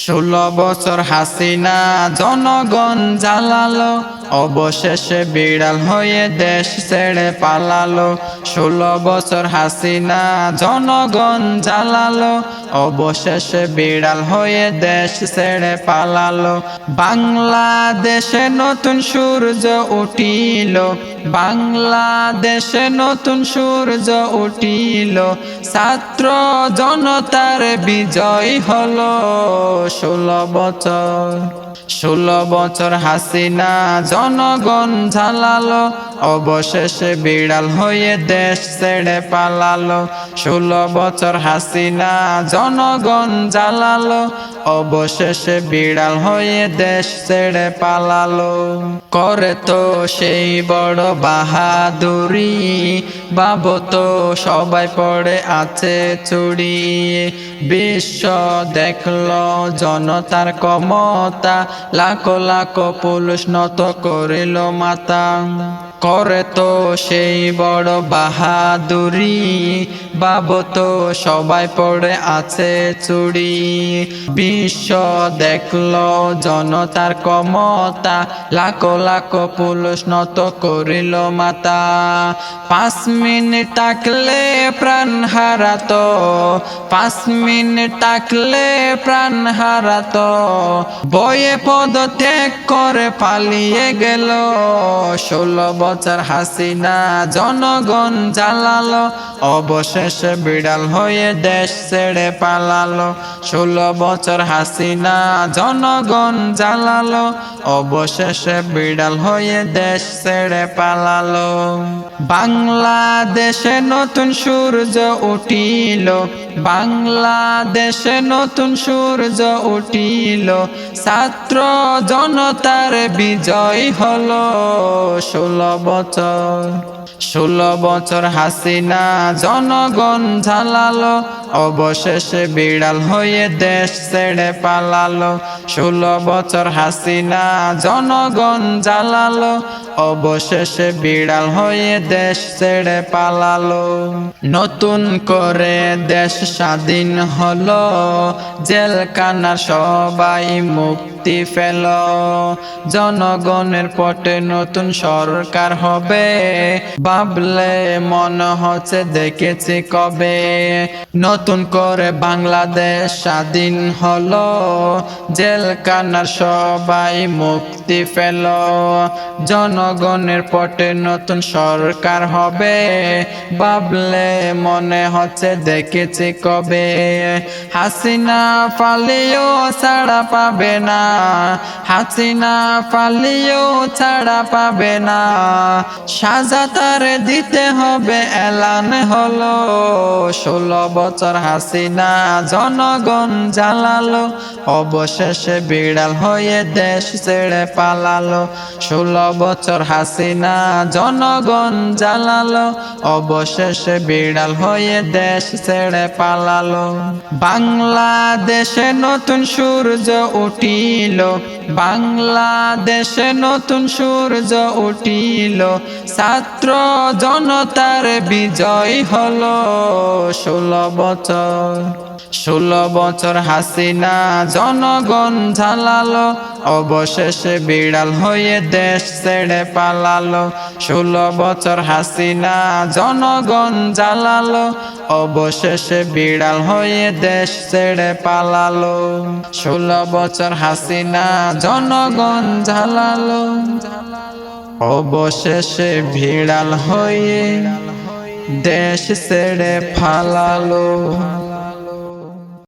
16 বছর হাসিনা জনগণ জ্বালালো, অবশেষে বিড়াল হয়ে দেশ ছেড়ে পালালো। 16 বছর হাসিনা জনগণ জ্বালালো, অবশেষে বিড়াল হয়ে দেশ ছেড়ে পালালো। বাংলাদেশে নতুন সূর্য উঠিল, বাংলাদেশে নতুন সূর্য উঠিল, ছাত্র জনতার বিজয় হলো। 16 বছর হাসিনা জনগণ জ্বালালো, অবশেষে বিড়াল হয়ে দেশ ছেড়ে পালালো। 16 বছর হাসিনা জনগণ জ্বালালো, অবশেষে বিড়াল হয়ে দেশ ছেড়ে পালালো। করে তো সেই বড় বাহাদুরি, বাবু তো সবাই পড়ে আছে চুরি। বিশ্ব দেখলো জনতার ক্ষমতা, লাখো লাখো পুলিশ নত করিল মাতা। করে তো সেই বড় বাহাদুরি, বাবু তো সবাই পড়ে আছে চুরি। বিশ্ব দেখলো জনতার ক্ষমতা, লাখো লাখো পুলিশ নত করিল মাতা। 5 মিনিট থাকলে প্রাণ হারাতো, 5 মিনিট থাকলে প্রাণ হারাতো, বয়ে পদত্যাগ করে পালিয়ে গেল। 16 বছর হাসিনা জনগণ জ্বালালো, অবশেষে বিড়াল হয়ে দেশ ছেড়ে পালালো। 16 বছর হাসিনা জনগণ জ্বালালো, অবশেষে বিড়াল হয়ে দেশ ছেড়ে পালালো। বাংলাদেশে নতুন সূর্য উঠিল, বাংলাদেশে নতুন সূর্য উঠিল, ছাত্র জনতার বিজয় হলো। 16 বছর হাসিনা জনগণ জ্বালালো, অবশেষে বিড়াল হয়ে দেশ ছেড়ে পালালো। 16 বছর হাসিনা জনগণ জ্বালালো, অবশেষে বিড়াল হয়ে দেশ ছেড়ে পালালো। নতুন করে দেশ স্বাধীন হলো, জেলখানার সবাই মুক্তি পেল। জনগণের পটে নতুন সরকার হবে, ভাবলে মনে হচ্ছে দেখেছি কবে। নতুন করে বাংলাদেশ স্বাধীন হলো, জেলখানার সবাই মুক্তি পেল। জনগণের পটে নতুন সরকার হবে, ভাবলে মনে হচ্ছে দেখেছি কবে। হাসিনা পালিয়েও ছাড়া পাবে না, হাসিনা পালিয়েও ছাড়া পাবে না, সাজা তার দিতে হবে এলান হলো। 16 বছর হাসিনা জনগণ জ্বালালো, অবশেষে বিড়াল হয়ে দেশ ছেড়ে পালালো। 16 বছর হাসিনা জনগণ জ্বালালো, অবশেষে বিড়াল হয়ে দেশ ছেড়ে পালালো। বাংলাদেশে নতুন সূর্য উঠিল, বাংলাদেশে নতুন সূর্য উঠিল, ছাত্র জনতার বিজয় হলো। 16 বছর হাসিনা জনগণ জ্বালালো, অবশেষে বিড়াল হয়ে দেশ ছেড়ে পালালো। 16 বছর হাসিনা জনগণ জ্বালালো, অবশেষে বিড়াল হয়ে দেশ ছেড়ে পালালো। 16 বছর হাসিনা জনগণ জ্বালালো, অবশেষে বিড়াল হয়ে দেশ ছেড়ে পালালো।